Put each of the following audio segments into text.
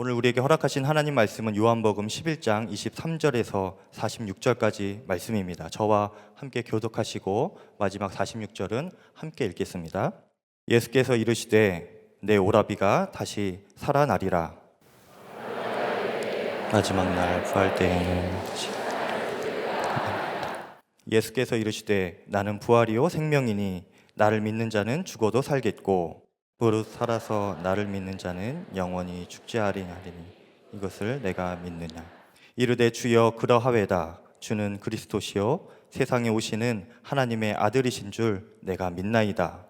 오늘 우리에게 허락하신 하나님 말씀은 요한복음 11장 23절에서 46절까지 말씀입니다. 저와 함께 교독하시고 마지막 46절은 함께 읽겠습니다. 예수께서 이르시되 내 오라비가 다시 살아나리라. 마지막 날 부활 때에는 다시. 예수께서 이르시되 나는 부활이요 생명이니 나를 믿는 자는 죽어도 살겠고 무릇 살아서 나를 믿는 자는 영원히 죽지 아니하리니 이것을 내가 믿느냐. 이르되 주여 그러하외다. 주는 그리스도시요 세상에 오시는 하나님의 아들이신 줄 내가 믿나이다.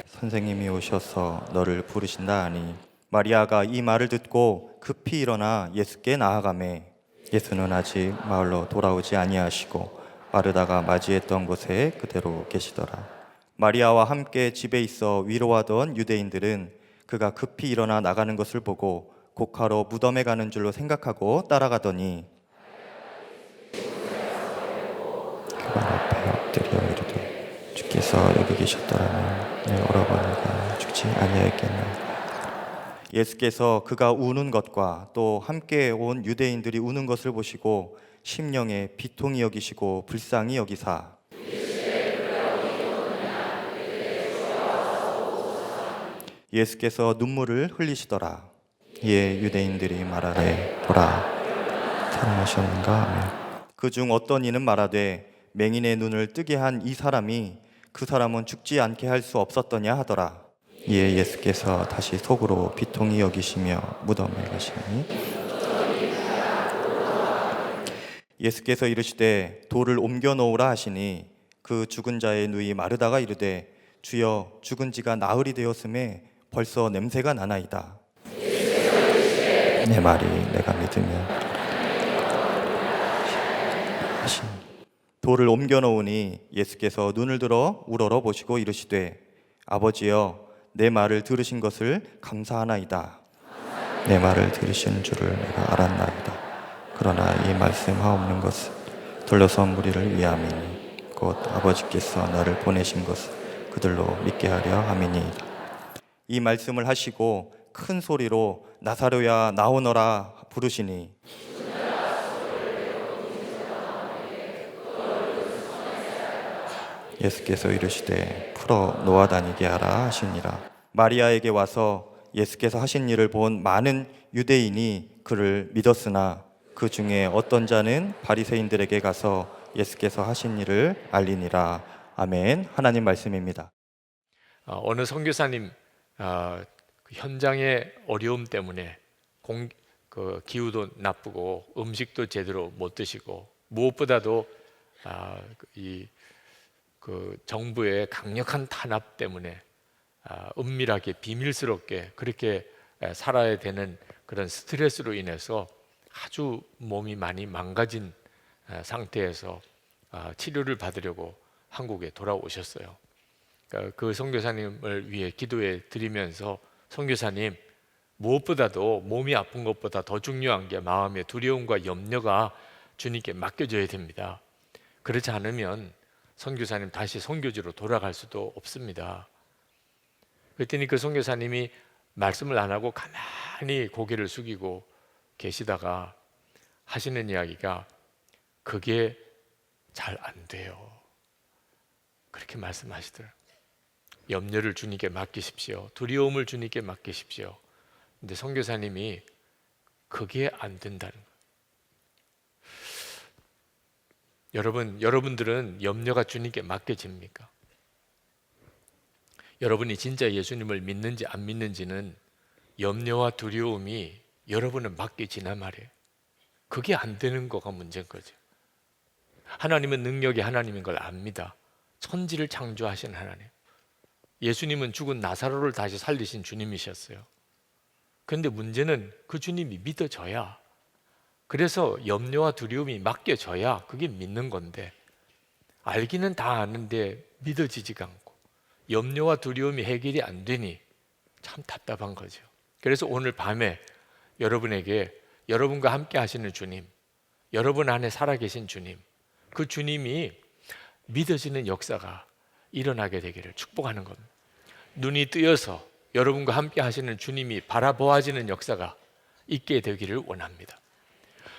선생님이 오셔서 너를 부르신다 하니 마리아가 이 말을 듣고 급히 일어나 예수께 나아가매 예수는 아직 마을로 돌아오지 아니하시고 마르다가 맞이했던 곳에 그대로 계시더라. 마리아와 함께 집에 있어 위로하던 유대인들은 그가 급히 일어나 나가는 것을 보고 곡하러 무덤에 가는 줄로 생각하고 따라가더니 그 발 앞에 엎드려 이르되 주께서 여기 계셨더라면 내 오라버니가 죽지 아니하였겠나이다. 예수께서 그가 우는 것과 또 함께 온 유대인들이 우는 것을 보시고 심령에 비통히 여기시고 불쌍히 여기사 예수께서 눈물을 흘리시더라. 이에 유대인들이 말하되 보라 살아나셨는가 하며 그중 어떤 이는 말하되 맹인의 눈을 뜨게 한 이 사람이 그 사람은 죽지 않게 할 수 없었더냐 하더라. 이에 예수께서 다시 속으로 비통히 여기시며 무덤에 가시니 예수께서 이르시되 돌을 옮겨 놓으라 하시니 그 죽은 자의 누이 마르다가 이르되 주여 죽은 지가 나흘이 되었음에 벌써 냄새가 나나이다. 내 말이 내가 믿으면 하시니 돌을 옮겨 놓으니 예수께서 눈을 들어 우러러 보시고 이르시되 아버지여 내 말을 들으신 것을 감사하나이다. 내 말을 들으시는 줄을 내가 알았나이다. 그러나 이 말씀하옵는 것은 돌려서 무리를 위함이니 곧 아버지께서 나를 보내신 것을 그들로 믿게 하려 함이니이다. 이 말씀을 하시고 큰 소리로 나사로야 나오너라 부르시니 예수께서 이르시되 풀어 놓아 다니게 하라 하시니라. 마리아에게 와서 예수께서 하신 일을 본 많은 유대인이 그를 믿었으나 그 중에 어떤 자는 바리새인들에게 가서 예수께서 하신 일을 알리니라. 아멘. 하나님 말씀입니다. 어느 선교사님 그 현장의 어려움 때문에 기후도 나쁘고 음식도 제대로 못 드시고 무엇보다도 그 정부의 강력한 탄압 때문에 은밀하게 비밀스럽게 그렇게 살아야 되는 그런 스트레스로 인해서 아주 몸이 많이 망가진 상태에서 치료를 받으려고 한국에 돌아오셨어요. 그 선교사님을 위해 기도해 드리면서 선교사님, 무엇보다도 몸이 아픈 것보다 더 중요한 게 마음의 두려움과 염려가 주님께 맡겨져야 됩니다. 그렇지 않으면 선교사님 다시 선교지로 돌아갈 수도 없습니다. 그랬더니 그 선교사님이 말씀을 안 하고 가만히 고개를 숙이고 계시다가 하시는 이야기가 그게 잘 안 돼요. 그렇게 말씀하시더라고요. 염려를 주님께 맡기십시오. 두려움을 주님께 맡기십시오. 근데 선교사님이 그게 안 된다는 거예요. 여러분들은 염려가 주님께 맡겨집니까? 여러분이 진짜 예수님을 믿는지 안 믿는지는 염려와 두려움이 여러분을 맡겨지나 말이에요. 그게 안 되는 거가 문제인 거죠. 하나님은 능력이 하나님인 걸 압니다. 천지를 창조하신 하나님. 예수님은 죽은 나사로를 다시 살리신 주님이셨어요. 그런데 문제는 그 주님이 믿어져야, 그래서 염려와 두려움이 맡겨져야 그게 믿는 건데, 알기는 다 아는데 믿어지지가 않고 염려와 두려움이 해결이 안 되니 참 답답한 거죠. 그래서 오늘 밤에 여러분에게 여러분과 함께 하시는 주님, 여러분 안에 살아계신 주님, 그 주님이 믿어지는 역사가 일어나게 되기를 축복하는 겁니다. 눈이 뜨여서 여러분과 함께 하시는 주님이 바라보아지는 역사가 있게 되기를 원합니다.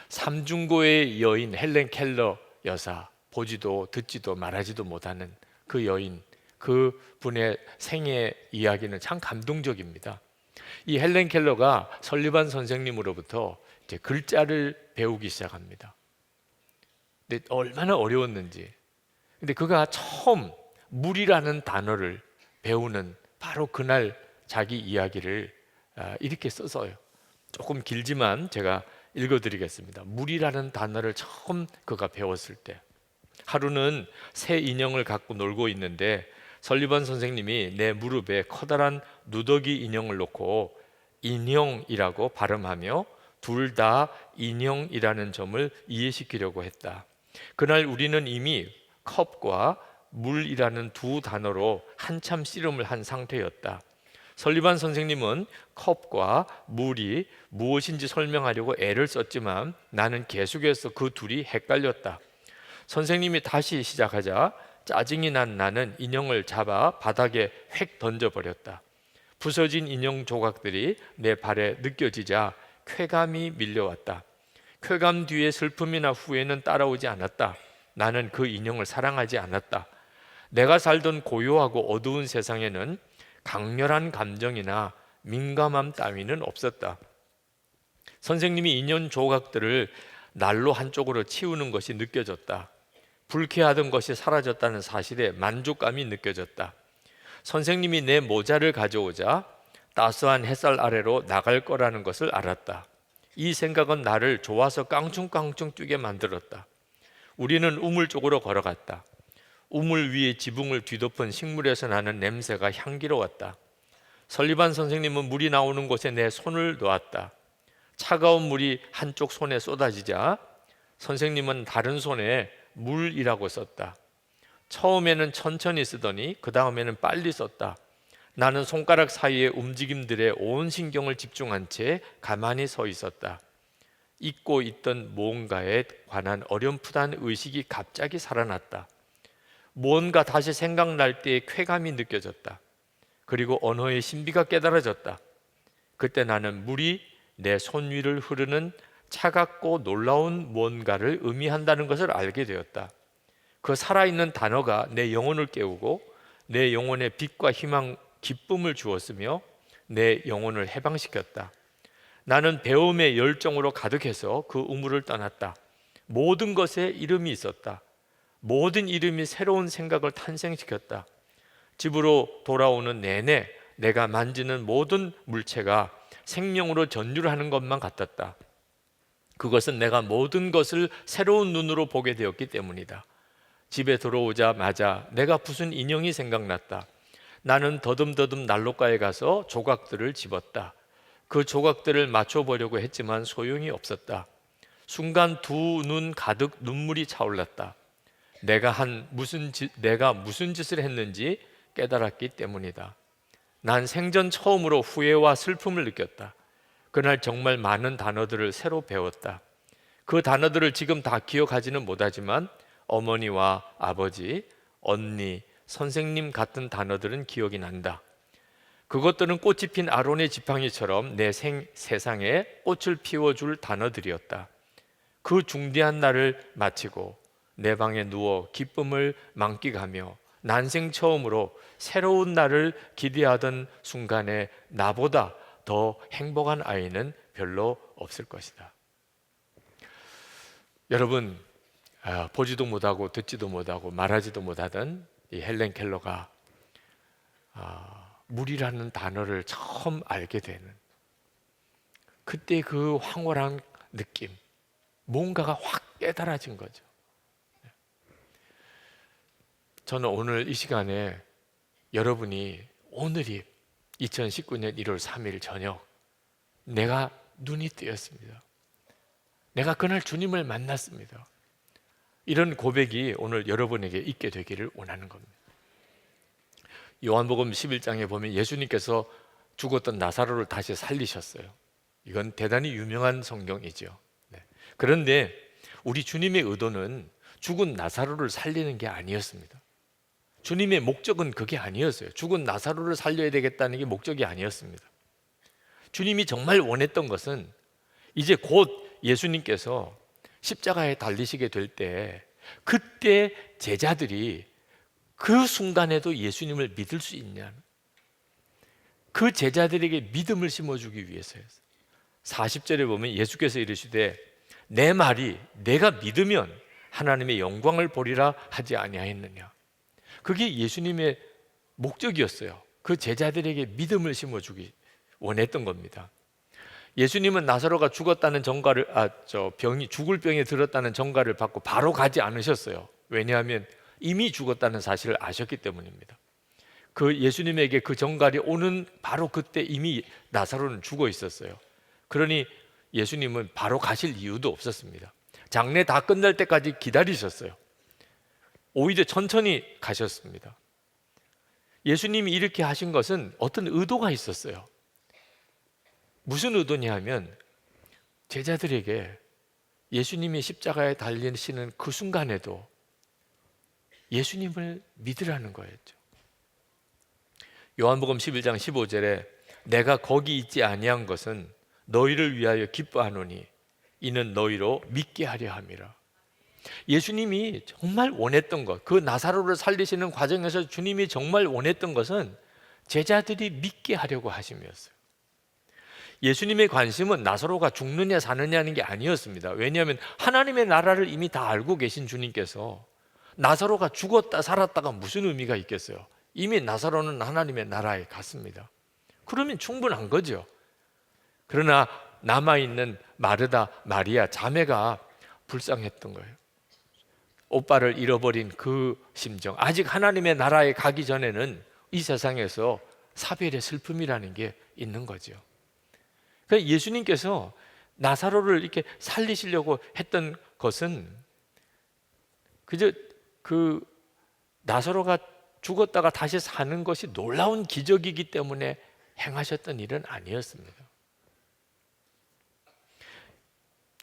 삼중고의 여인 헬렌 켈러 여사, 보지도 듣지도 말하지도 못하는 그 여인, 그 분의 생애 이야기는 참 감동적입니다. 이 헬렌 켈러가 설리반 선생님으로부터 이제 글자를 배우기 시작합니다. 근데 얼마나 어려웠는지. 근데 그가 처음 물이라는 단어를 배우는 바로 그날 자기 이야기를 이렇게 써서요. 조금 길지만 제가 읽어드리겠습니다. 물이라는 단어를 처음 그가 배웠을 때, 하루는 새 인형을 갖고 놀고 있는데 설리반 선생님이 내 무릎에 커다란 누더기 인형을 놓고 인형이라고 발음하며 둘 다 인형이라는 점을 이해시키려고 했다. 그날 우리는 이미 컵과 물이라는 두 단어로 한참 씨름을 한 상태였다. 설리반 선생님은 컵과 물이 무엇인지 설명하려고 애를 썼지만 나는 계속해서 그 둘이 헷갈렸다. 선생님이 다시 시작하자 짜증이 난 나는 인형을 잡아 바닥에 획 던져버렸다. 부서진 인형 조각들이 내 발에 느껴지자 쾌감이 밀려왔다. 쾌감 뒤에 슬픔이나 후회는 따라오지 않았다. 나는 그 인형을 사랑하지 않았다. 내가 살던 고요하고 어두운 세상에는 강렬한 감정이나 민감함 따위는 없었다. 선생님이 인형 조각들을 날로 한쪽으로 치우는 것이 느껴졌다. 불쾌하던 것이 사라졌다는 사실에 만족감이 느껴졌다. 선생님이 내 모자를 가져오자 따스한 햇살 아래로 나갈 거라는 것을 알았다. 이 생각은 나를 좋아서 깡충깡충 뛰게 만들었다. 우리는 우물 쪽으로 걸어갔다. 우물 위에 지붕을 뒤덮은 식물에서 나는 냄새가 향기로웠다. 설리반 선생님은 물이 나오는 곳에 내 손을 놓았다. 차가운 물이 한쪽 손에 쏟아지자 선생님은 다른 손에 물이라고 썼다. 처음에는 천천히 쓰더니 그 다음에는 빨리 썼다. 나는 손가락 사이의 움직임들에 온 신경을 집중한 채 가만히 서 있었다. 잊고 있던 무언가에 관한 어렴풋한 의식이 갑자기 살아났다. 무언가 다시 생각날 때의 쾌감이 느껴졌다. 그리고 언어의 신비가 깨달아졌다. 그때 나는 물이 내 손 위를 흐르는 차갑고 놀라운 무언가를 의미한다는 것을 알게 되었다. 그 살아있는 단어가 내 영혼을 깨우고 내 영혼에 빛과 희망, 기쁨을 주었으며 내 영혼을 해방시켰다. 나는 배움의 열정으로 가득해서 그 우물을 떠났다. 모든 것에 이름이 있었다. 모든 이름이 새로운 생각을 탄생시켰다. 집으로 돌아오는 내내 내가 만지는 모든 물체가 생명으로 전율하는 것만 같았다. 그것은 내가 모든 것을 새로운 눈으로 보게 되었기 때문이다. 집에 들어오자마자 내가 부순 인형이 생각났다. 나는 더듬더듬 난로가에 가서 조각들을 집었다. 그 조각들을 맞춰보려고 했지만 소용이 없었다. 순간 두 눈 가득 눈물이 차올랐다. 내가 무슨 짓을 했는지 깨달았기 때문이다. 난 생전 처음으로 후회와 슬픔을 느꼈다. 그날 정말 많은 단어들을 새로 배웠다. 그 단어들을 지금 다 기억하지는 못하지만 어머니와 아버지, 언니, 선생님 같은 단어들은 기억이 난다. 그것들은 꽃이 핀 아론의 지팡이처럼 내 세상에 꽃을 피워줄 단어들이었다. 그 중대한 날을 마치고 내 방에 누워 기쁨을 만끽하며 난생 처음으로 새로운 날을 기대하던 순간에 나보다 더 행복한 아이는 별로 없을 것이다. 여러분, 보지도 못하고 듣지도 못하고 말하지도 못하던 이 헬렌 켈러가 물이라는 단어를 처음 알게 되는 그때 그 황홀한 느낌, 뭔가가 확 깨달아진 거죠. 저는 오늘 이 시간에 여러분이 오늘이 2019년 1월 3일 저녁 내가 눈이 뜨였습니다. 내가 그날 주님을 만났습니다. 이런 고백이 오늘 여러분에게 있게 되기를 원하는 겁니다. 요한복음 11장에 보면 예수님께서 죽었던 나사로를 다시 살리셨어요. 이건 대단히 유명한 성경이죠. 네. 그런데 우리 주님의 의도는 죽은 나사로를 살리는 게 아니었습니다. 주님의 목적은 그게 아니었어요. 죽은 나사로를 살려야 되겠다는 게 목적이 아니었습니다. 주님이 정말 원했던 것은 이제 곧 예수님께서 십자가에 달리시게 될 때, 그때 제자들이 그 순간에도 예수님을 믿을 수 있냐는, 그 제자들에게 믿음을 심어주기 위해서였어요. 40절에 보면 예수께서 이르시되 내 말이 내가 믿으면 하나님의 영광을 보리라 하지 아니하였느냐. 그게 예수님의 목적이었어요. 그 제자들에게 믿음을 심어주기 원했던 겁니다. 예수님은 나사로가 죽었다는 정가를 죽을 병에 들었다는 정가를 받고 바로 가지 않으셨어요. 왜냐하면 이미 죽었다는 사실을 아셨기 때문입니다. 그 예수님에게 그 정갈이 오는 바로 그때 이미 나사로는 죽어 있었어요. 그러니 예수님은 바로 가실 이유도 없었습니다. 장례 다 끝날 때까지 기다리셨어요. 오히려 천천히 가셨습니다. 예수님이 이렇게 하신 것은 어떤 의도가 있었어요. 무슨 의도냐 하면 제자들에게 예수님이 십자가에 달리시는 그 순간에도 예수님을 믿으라는 거였죠. 요한복음 11장 15절에 내가 거기 있지 아니한 것은 너희를 위하여 기뻐하노니 이는 너희로 믿게 하려 함이라. 예수님이 정말 원했던 것, 그 나사로를 살리시는 과정에서 주님이 정말 원했던 것은 제자들이 믿게 하려고 하심이었어요. 예수님의 관심은 나사로가 죽느냐 사느냐는 게 아니었습니다. 왜냐하면 하나님의 나라를 이미 다 알고 계신 주님께서 나사로가 죽었다 살았다가 무슨 의미가 있겠어요? 이미 나사로는 하나님의 나라에 갔습니다. 그러면 충분한 거죠. 그러나 남아있는 마르다, 마리아 자매가 불쌍했던 거예요. 오빠를 잃어버린 그 심정, 아직 하나님의 나라에 가기 전에는 이 세상에서 사별의 슬픔이라는 게 있는 거죠. 그러니까 예수님께서 나사로를 이렇게 살리시려고 했던 것은 그저 그 나사로가 죽었다가 다시 사는 것이 놀라운 기적이기 때문에 행하셨던 일은 아니었습니다.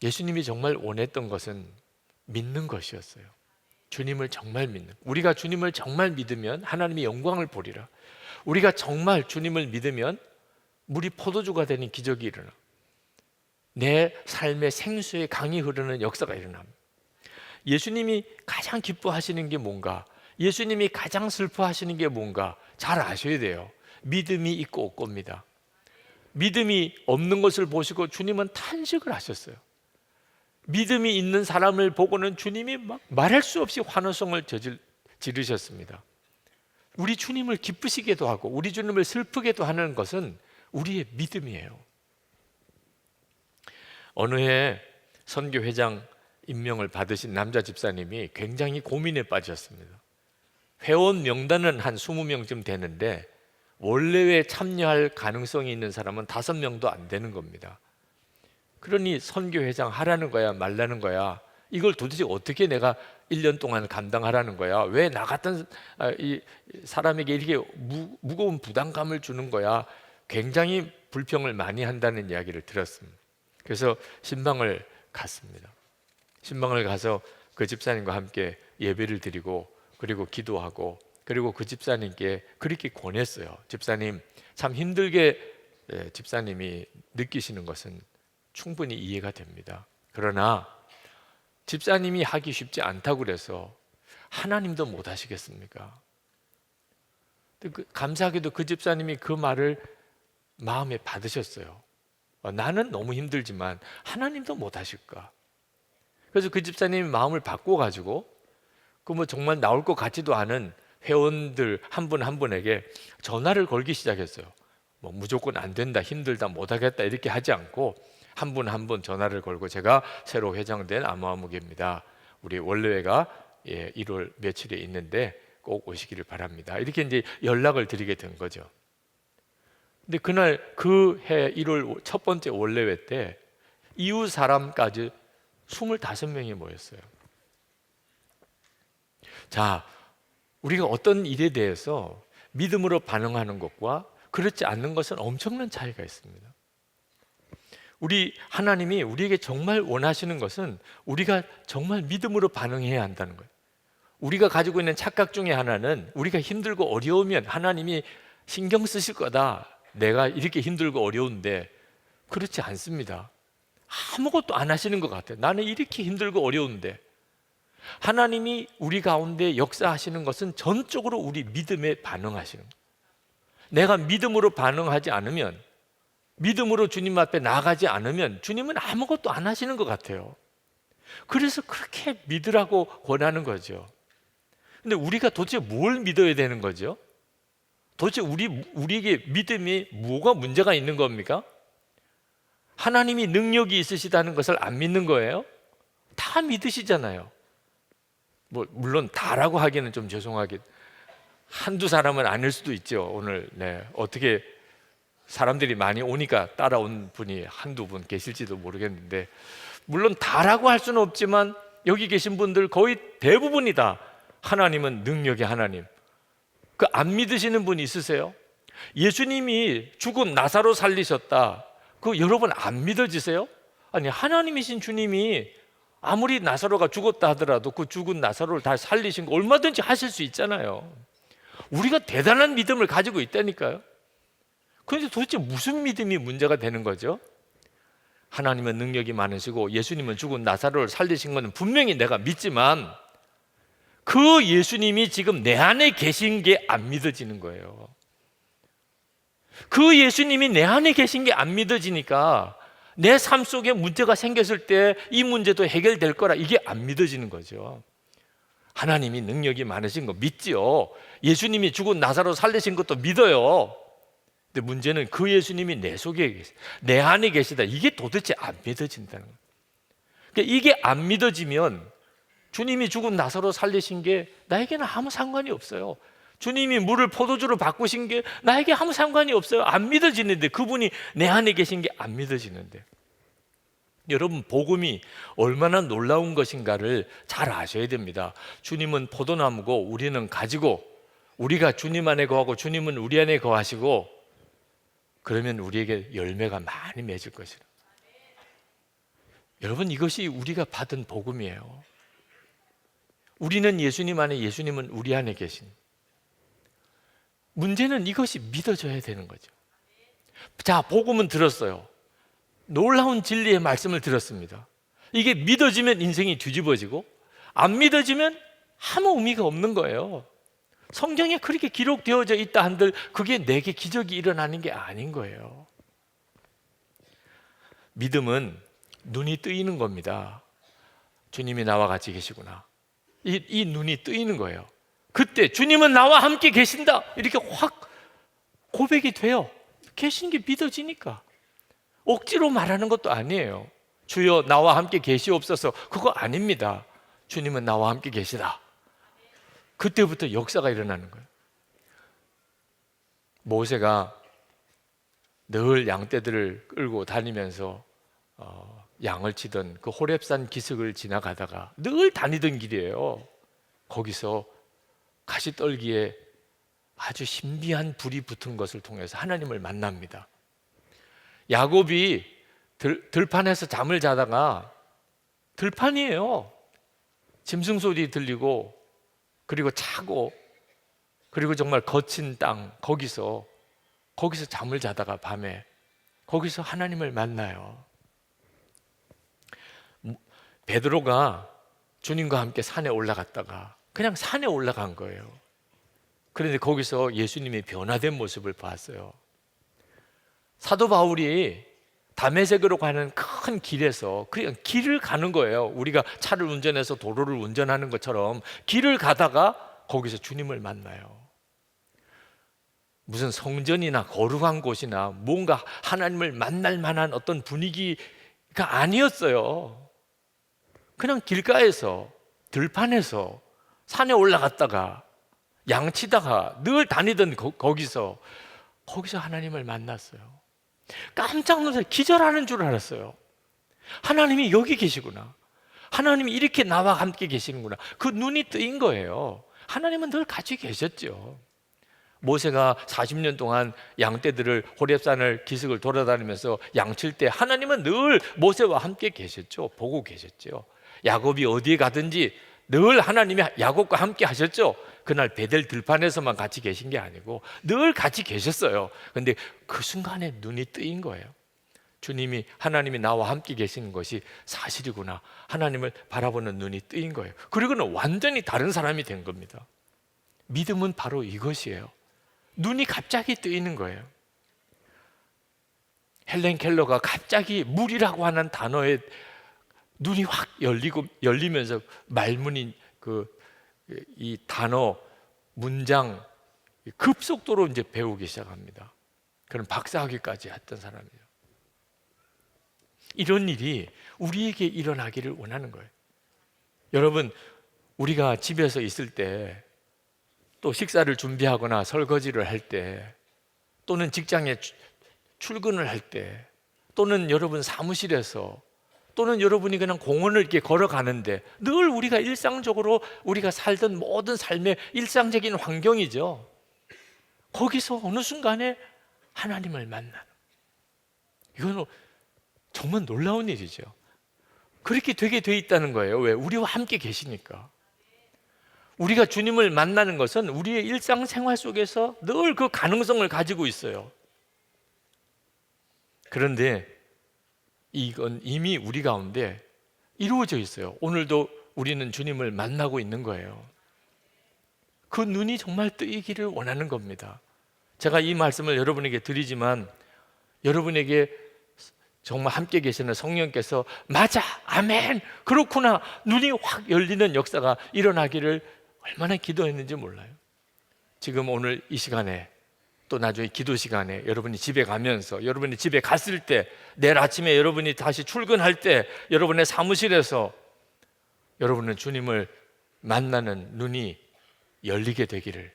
예수님이 정말 원했던 것은 믿는 것이었어요. 주님을 정말 믿는, 우리가 주님을 정말 믿으면 하나님의 영광을 보리라. 우리가 정말 주님을 믿으면 물이 포도주가 되는 기적이 일어나, 내 삶의 생수의 강이 흐르는 역사가 일어납니다. 예수님이 가장 기뻐하시는 게 뭔가, 예수님이 가장 슬퍼하시는 게 뭔가 잘 아셔야 돼요. 믿음이 있고 없고입니다. 믿음이 없는 것을 보시고 주님은 탄식을 하셨어요. 믿음이 있는 사람을 보고는 주님이 막 말할 수 없이 환호성을 지르셨습니다. 우리 주님을 기쁘시게도 하고 우리 주님을 슬프게도 하는 것은 우리의 믿음이에요. 어느 해 선교회장 임명을 받으신 남자 집사님이 굉장히 고민에 빠졌습니다. 회원 명단은 한 20명쯤 되는데 원래에 참여할 가능성이 있는 사람은 5명도 안 되는 겁니다. 그러니 선교회장 하라는 거야 말라는 거야, 이걸 도대체 어떻게 내가 1년 동안 감당하라는 거야, 왜 나 같은 이 사람에게 이렇게 무거운 부담감을 주는 거야, 굉장히 불평을 많이 한다는 이야기를 들었습니다. 그래서 신방을 갔습니다. 신방을 가서 그 집사님과 함께 예배를 드리고 그리고 기도하고, 그리고 그 집사님께 그렇게 권했어요. 집사님, 참 힘들게 집사님이 느끼시는 것은 충분히 이해가 됩니다. 그러나 집사님이 하기 쉽지 않다고 그래서 하나님도 못 하시겠습니까? 감사하게도 그 집사님이 그 말을 마음에 받으셨어요. 나는 너무 힘들지만 하나님도 못 하실까? 그래서 그 집사님이 마음을 바꿔가지고 그 뭐 정말 나올 것 같지도 않은 회원들 한 분 한 분에게 전화를 걸기 시작했어요. 뭐 무조건 안 된다, 힘들다, 못하겠다 이렇게 하지 않고 한 분 한 분 전화를 걸고, 제가 새로 회장된 아무아무개입니다. 우리 원래회가 1월 며칠에 있는데 꼭 오시기를 바랍니다. 이렇게 이제 연락을 드리게 된 거죠. 근데 그날 그 해 1월 첫 번째 원래회 때 이웃 사람까지 25명이 모였어요. 자, 우리가 어떤 일에 대해서 믿음으로 반응하는 것과 그렇지 않는 것은 엄청난 차이가 있습니다. 우리 하나님이 우리에게 정말 원하시는 것은 우리가 정말 믿음으로 반응해야 한다는 거예요. 우리가 가지고 있는 착각 중에 하나는 우리가 힘들고 어려우면 하나님이 신경 쓰실 거다. 내가 이렇게 힘들고 어려운데 그렇지 않습니다. 아무것도 안 하시는 것 같아요. 나는 이렇게 힘들고 어려운데. 하나님이 우리 가운데 역사하시는 것은 전적으로 우리 믿음에 반응하시는 거예요. 내가 믿음으로 반응하지 않으면, 믿음으로 주님 앞에 나가지 않으면 주님은 아무것도 안 하시는 것 같아요. 그래서 그렇게 믿으라고 권하는 거죠. 근데 우리가 도대체 뭘 믿어야 되는 거죠? 도대체 우리에게 믿음이 뭐가 문제가 있는 겁니까? 하나님이 능력이 있으시다는 것을 안 믿는 거예요? 다 믿으시잖아요. 물론 다라고 하기는 좀 죄송하게, 한두 사람은 아닐 수도 있죠. 오늘 어떻게 사람들이 많이 오니까 따라온 분이 한두 분 계실지도 모르겠는데, 물론 다라고 할 수는 없지만 여기 계신 분들 거의 대부분이 다 하나님은 능력의 하나님. 그 안 믿으시는 분 있으세요? 예수님이 죽은 나사로 살리셨다. 그 여러분 안 믿어지세요? 아니, 하나님이신 주님이 아무리 나사로가 죽었다 하더라도 그 죽은 나사로를 다 살리신 거 얼마든지 하실 수 있잖아요. 우리가 대단한 믿음을 가지고 있다니까요. 그런데 도대체 무슨 믿음이 문제가 되는 거죠? 하나님은 능력이 많으시고 예수님은 죽은 나사로를 살리신 것은 분명히 내가 믿지만 그 예수님이 지금 내 안에 계신 게 안 믿어지는 거예요. 그 예수님이 내 안에 계신 게 안 믿어지니까 내 삶 속에 문제가 생겼을 때 이 문제도 해결될 거라 이게 안 믿어지는 거죠. 하나님이 능력이 많으신 거 믿지요. 예수님이 죽은 나사로 살리신 것도 믿어요. 근데 문제는 그 예수님이 내 속에 계시다, 내 안에 계시다, 이게 도대체 안 믿어진다는 거예요. 그러니까 이게 안 믿어지면 주님이 죽은 나사로 살리신 게 나에게는 아무 상관이 없어요. 주님이 물을 포도주로 바꾸신 게 나에게 아무 상관이 없어요. 안 믿어지는데, 그분이 내 안에 계신 게 안 믿어지는데. 여러분, 복음이 얼마나 놀라운 것인가를 잘 아셔야 됩니다. 주님은 포도나무고 우리는 가지고, 우리가 주님 안에 거하고 주님은 우리 안에 거하시고, 그러면 우리에게 열매가 많이 맺을 것이라. 여러분, 이것이 우리가 받은 복음이에요. 우리는 예수님 안에, 예수님은 우리 안에 계신. 문제는 이것이 믿어져야 되는 거죠. 자, 복음은 들었어요. 놀라운 진리의 말씀을 들었습니다. 이게 믿어지면 인생이 뒤집어지고 안 믿어지면 아무 의미가 없는 거예요. 성경에 그렇게 기록되어져 있다 한들 그게 내게 기적이 일어나는 게 아닌 거예요. 믿음은 눈이 뜨이는 겁니다. 주님이 나와 같이 계시구나. 이 눈이 뜨이는 거예요. 그때 주님은 나와 함께 계신다, 이렇게 확 고백이 돼요. 계신 게 믿어지니까. 억지로 말하는 것도 아니에요. 주여 나와 함께 계시옵소서, 그거 아닙니다. 주님은 나와 함께 계시다. 그때부터 역사가 일어나는 거예요. 모세가 늘 양떼들을 끌고 다니면서 양을 치던 그 호렙산 기슭을 지나가다가 늘 다니던 길이에요. 거기서 가시떨기에 아주 신비한 불이 붙은 것을 통해서 하나님을 만납니다. 야곱이 들판에서 잠을 자다가, 들판이에요, 짐승 소리 들리고, 그리고 차고, 그리고 정말 거친 땅, 거기서 잠을 자다가 밤에 거기서 하나님을 만나요. 베드로가 주님과 함께 산에 올라갔다가 그냥 산에 올라간 거예요. 그런데 거기서 예수님이 변화된 모습을 봤어요. 사도 바울이 다메섹으로 가는 큰 길에서 그냥 길을 가는 거예요. 우리가 차를 운전해서 도로를 운전하는 것처럼 길을 가다가 거기서 주님을 만나요. 무슨 성전이나 거룩한 곳이나 뭔가 하나님을 만날 만한 어떤 분위기가 아니었어요. 그냥 길가에서, 들판에서, 산에 올라갔다가 양치다가 늘 다니던 거기서 하나님을 만났어요. 깜짝 놀라서 기절하는 줄 알았어요. 하나님이 여기 계시구나, 하나님이 이렇게 나와 함께 계시는구나. 그 눈이 뜨인 거예요. 하나님은 늘 같이 계셨죠. 모세가 40년 동안 양떼들을, 호렙산을, 기슭을 돌아다니면서 양칠 때 하나님은 늘 모세와 함께 계셨죠. 보고 계셨죠. 야곱이 어디에 가든지 늘 하나님이 야곱과 함께 하셨죠. 그날 베델 들판에서만 같이 계신 게 아니고 늘 같이 계셨어요. 근데 그 순간에 눈이 뜨인 거예요. 주님이, 하나님이 나와 함께 계시는 것이 사실이구나. 하나님을 바라보는 눈이 뜨인 거예요. 그리고는 완전히 다른 사람이 된 겁니다. 믿음은 바로 이것이에요. 눈이 갑자기 뜨이는 거예요. 헬렌 켈러가 갑자기 물이라고 하는 단어에 눈이 확 열리면서 말문이 이 단어 문장 급속도로 이제 배우기 시작합니다. 그런 박사학위까지 했던 사람이에요. 이런 일이 우리에게 일어나기를 원하는 거예요. 여러분, 우리가 집에서 있을 때, 또 식사를 준비하거나 설거지를 할 때, 또는 직장에 출근을 할 때, 또는 여러분 사무실에서, 또는 여러분이 그냥 공원을 이렇게 걸어가는데, 늘 우리가 일상적으로 우리가 살던 모든 삶의 일상적인 환경이죠. 거기서 어느 순간에 하나님을 만나는, 이건 정말 놀라운 일이죠. 그렇게 되게 돼 있다는 거예요. 왜? 우리와 함께 계시니까. 우리가 주님을 만나는 것은 우리의 일상생활 속에서 늘 그 가능성을 가지고 있어요. 그런데 이건 이미 우리 가운데 이루어져 있어요. 오늘도 우리는 주님을 만나고 있는 거예요. 그 눈이 정말 뜨이기를 원하는 겁니다. 제가 이 말씀을 여러분에게 드리지만, 여러분에게 정말 함께 계시는 성령께서 맞아, 아멘, 그렇구나, 눈이 확 열리는 역사가 일어나기를 얼마나 기도했는지 몰라요. 지금 오늘 이 시간에, 또 나중에 기도 시간에, 여러분이 집에 가면서, 여러분이 집에 갔을 때, 내일 아침에 여러분이 다시 출근할 때, 여러분의 사무실에서 여러분은 주님을 만나는 눈이 열리게 되기를,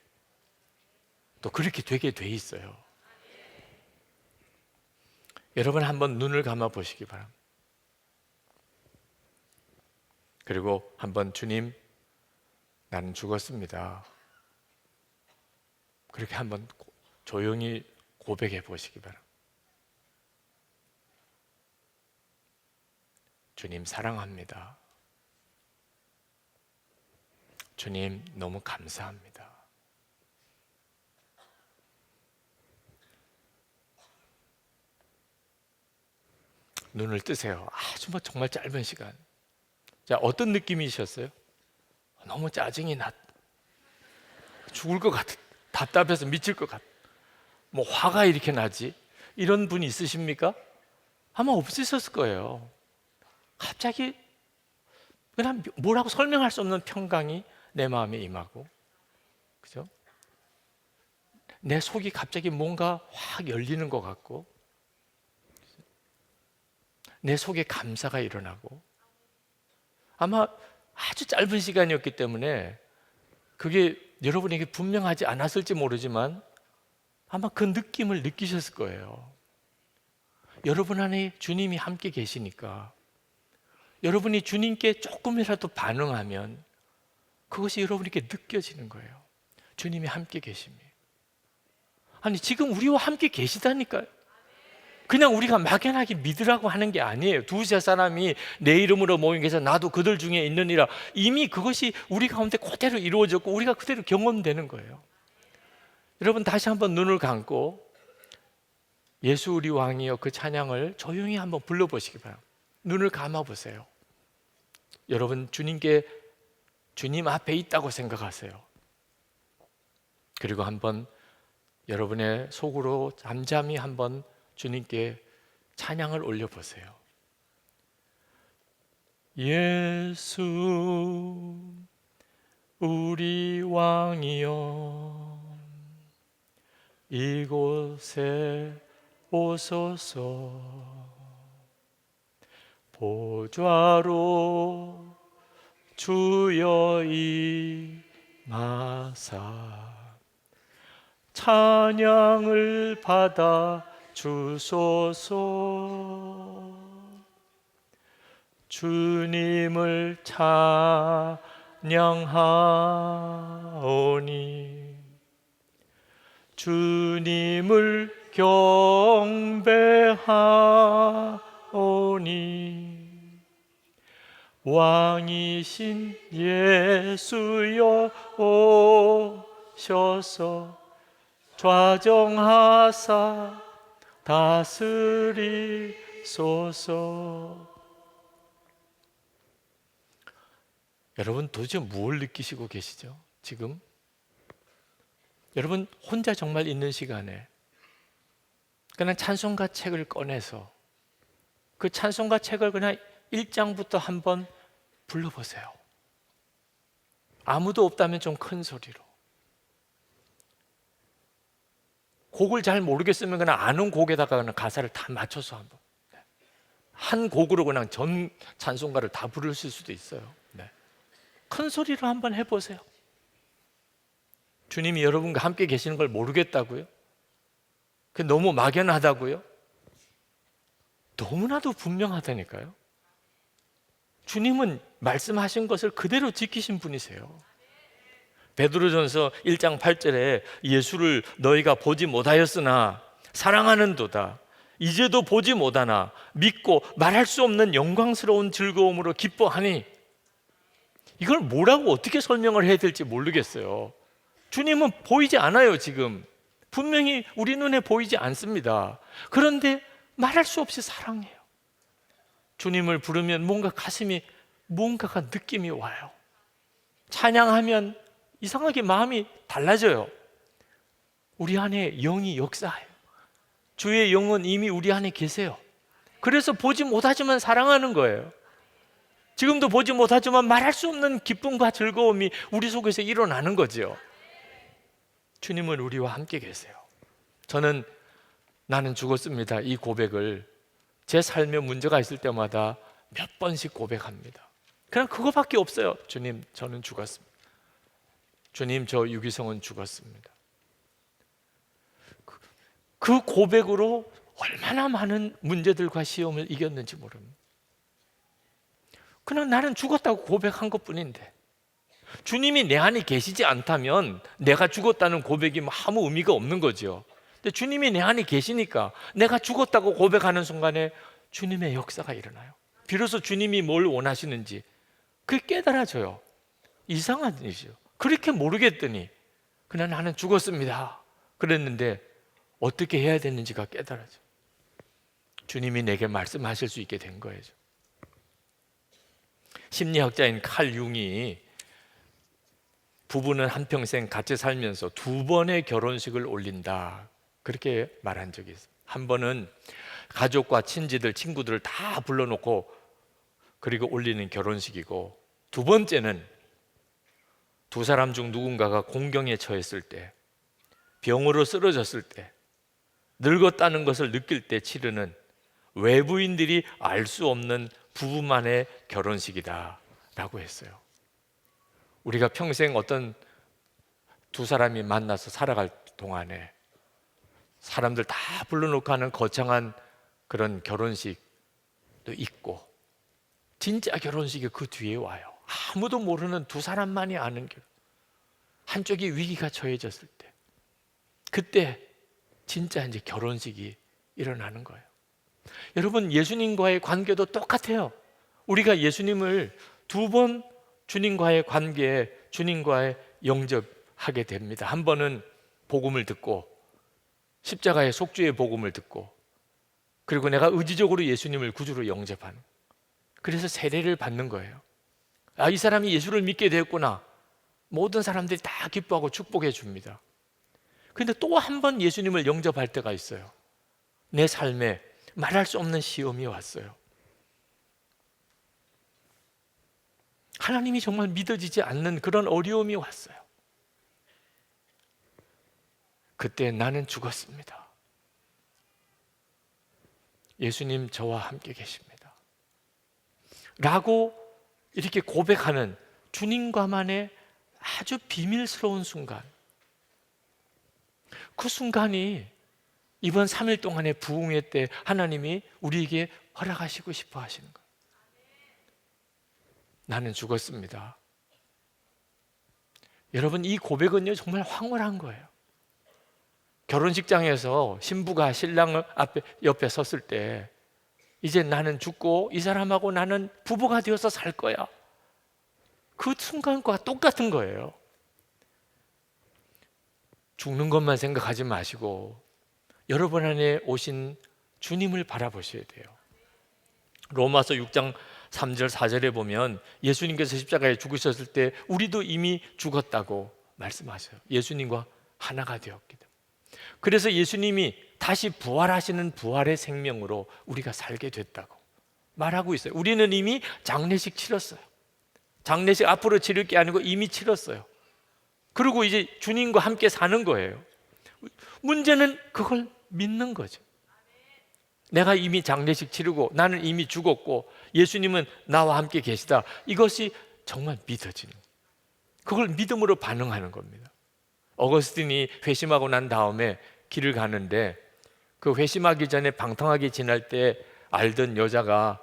또 그렇게 되게 돼 있어요. 여러분 한번 눈을 감아 보시기 바랍니다. 그리고 한번 주님, 나는 죽었습니다. 그렇게 한번 조용히 고백해 보시기 바랍니다. 주님 사랑합니다. 주님 너무 감사합니다. 눈을 뜨세요. 아주 정말 짧은 시간. 자, 어떤 느낌이셨어요? 너무 짜증이 났, 죽을 것 같아, 답답해서 미칠 것 같아, 뭐 화가 이렇게 나지, 이런 분이 있으십니까? 아마 없으셨을 거예요. 갑자기 그냥 뭐라고 설명할 수 없는 평강이 내 마음에 임하고, 그죠? 내 속이 갑자기 뭔가 확 열리는 것 같고, 내 속에 감사가 일어나고, 아마 아주 짧은 시간이었기 때문에 그게 여러분에게 분명하지 않았을지 모르지만 아마 그 느낌을 느끼셨을 거예요. 여러분 안에 주님이 함께 계시니까, 여러분이 주님께 조금이라도 반응하면 그것이 여러분에게 느껴지는 거예요. 주님이 함께 계심이. 아니, 지금 우리와 함께 계시다니까요. 그냥 우리가 막연하게 믿으라고 하는 게 아니에요. 두세 사람이 내 이름으로 모인 게서 나도 그들 중에 있느니라. 이미 그것이 우리 가운데 그대로 이루어졌고 우리가 그대로 경험되는 거예요. 여러분 다시 한번 눈을 감고 예수 우리 왕이여 그 찬양을 조용히 한번 불러보시기 바랍니다. 눈을 감아보세요. 여러분 주님 앞에 있다고 생각하세요. 그리고 한번 여러분의 속으로 잠잠히 한번 주님께 찬양을 올려보세요. 예수 우리 왕이여 이곳에 오소서 보좌로 주여 임하사 찬양을 받아 주소서. 주님을 찬양하오니 주님을 경배하오니 왕이신 예수여 오셔서 좌정하사 다스리소서. 여러분 도대체 뭘 느끼시고 계시죠? 지금 여러분 혼자 정말 있는 시간에 그냥 찬송가 책을 꺼내서 그 찬송가 책을 그냥 1장부터 한번 불러보세요. 아무도 없다면 좀 큰 소리로. 곡을 잘 모르겠으면 그냥 아는 곡에다가 그냥 가사를 다 맞춰서 한번 한 곡으로 그냥 전 찬송가를 다 부르실 수도 있어요. 네. 큰 소리로 한번 해보세요. 주님이 여러분과 함께 계시는 걸 모르겠다고요? 그 너무 막연하다고요? 너무나도 분명하다니까요. 주님은 말씀하신 것을 그대로 지키신 분이세요. 베드로전서 1장 8절에 예수를 너희가 보지 못하였으나 사랑하는도다. 이제도 보지 못하나 믿고 말할 수 없는 영광스러운 즐거움으로 기뻐하니. 이걸 뭐라고 어떻게 설명을 해야 될지 모르겠어요. 주님은 보이지 않아요. 지금 분명히 우리 눈에 보이지 않습니다. 그런데 말할 수 없이 사랑해요. 주님을 부르면 뭔가 가슴이 뭔가가 느낌이 와요. 찬양하면 이상하게 마음이 달라져요. 우리 안에 영이 역사해요. 주의 영은 이미 우리 안에 계세요. 그래서 보지 못하지만 사랑하는 거예요. 지금도 보지 못하지만 말할 수 없는 기쁨과 즐거움이 우리 속에서 일어나는 거죠. 주님은 우리와 함께 계세요. 저는 나는 죽었습니다. 이 고백을 제 삶에 문제가 있을 때마다 몇 번씩 고백합니다. 그냥 그거밖에 없어요. 주님, 저는 죽었습니다. 주님, 저 유기성은 죽었습니다. 그 고백으로 얼마나 많은 문제들과 시험을 이겼는지 모릅니다. 그냥 나는 죽었다고 고백한 것뿐인데 주님이 내 안에 계시지 않다면 내가 죽었다는 고백이 아무 의미가 없는 거죠. 근데 주님이 내 안에 계시니까 내가 죽었다고 고백하는 순간에 주님의 역사가 일어나요. 비로소 주님이 뭘 원하시는지 그게 깨달아져요. 이상한 일이죠. 그렇게 모르겠더니 그냥 나는 죽었습니다 그랬는데 어떻게 해야 되는지가 깨달아져. 주님이 내게 말씀하실 수 있게 된 거예요. 심리학자인 칼 융이 부부는 한평생 같이 살면서 2번의 결혼식을 올린다 그렇게 말한 적이 있어요. 한 번은 가족과 친지들, 친구들을 다 불러놓고 그리고 올리는 결혼식이고, 2번째는 두 사람 중 누군가가 공경에 처했을 때, 병으로 쓰러졌을 때, 늙었다는 것을 느낄 때 치르는 외부인들이 알 수 없는 부부만의 결혼식이다 라고 했어요. 우리가 평생 어떤 두 사람이 만나서 살아갈 동안에 사람들 다 불러놓고 하는 거창한 그런 결혼식도 있고, 진짜 결혼식이 그 뒤에 와요. 아무도 모르는 두 사람만이 아는 결혼. 한쪽이 위기가 처해졌을 때, 그때 진짜 이제 결혼식이 일어나는 거예요. 여러분, 예수님과의 관계도 똑같아요. 우리가 예수님을 2번 주님과의 관계에 주님과의 영접하게 됩니다. 한 번은 복음을 듣고, 십자가의 속죄의 복음을 듣고, 그리고 내가 의지적으로 예수님을 구주로 영접하는, 그래서 세례를 받는 거예요. 아, 이 사람이 예수를 믿게 되었구나. 모든 사람들이 다 기뻐하고 축복해 줍니다. 그런데 또 한 번 예수님을 영접할 때가 있어요. 내 삶에 말할 수 없는 시험이 왔어요. 하나님이 정말 믿어지지 않는 그런 어려움이 왔어요. 그때 나는 죽었습니다. 예수님 저와 함께 계십니다 라고 이렇게 고백하는 주님과만의 아주 비밀스러운 순간, 그 순간이 이번 3일 동안의 부흥회 때 하나님이 우리에게 허락하시고 싶어 하시는 거예요. 나는 죽었습니다. 여러분, 이 고백은요 정말 황홀한 거예요. 결혼식장에서 신부가 신랑 옆에 섰을 때 이제 나는 죽고 이 사람하고 나는 부부가 되어서 살 거야. 그 순간과 똑같은 거예요. 죽는 것만 생각하지 마시고 여러분 안에 오신 주님을 바라보셔야 돼요. 로마서 6장 3절 4절에 보면 예수님께서 십자가에 죽으셨을 때 우리도 이미 죽었다고 말씀하셔요. 예수님과 하나가 되었기 때문에. 그래서 예수님이 다시 부활하시는 부활의 생명으로 우리가 살게 됐다고 말하고 있어요. 우리는 이미 장례식 치렀어요. 장례식 앞으로 치를 게 아니고 이미 치렀어요. 그리고 이제 주님과 함께 사는 거예요. 문제는 그걸 믿는 거죠. 내가 이미 장례식 치르고 나는 이미 죽었고 예수님은 나와 함께 계시다. 이것이 정말 믿어지는, 그걸 믿음으로 반응하는 겁니다. 어거스틴이 회심하고 난 다음에 길을 가는데 그 회심하기 전에 방탕하게 지날 때 알던 여자가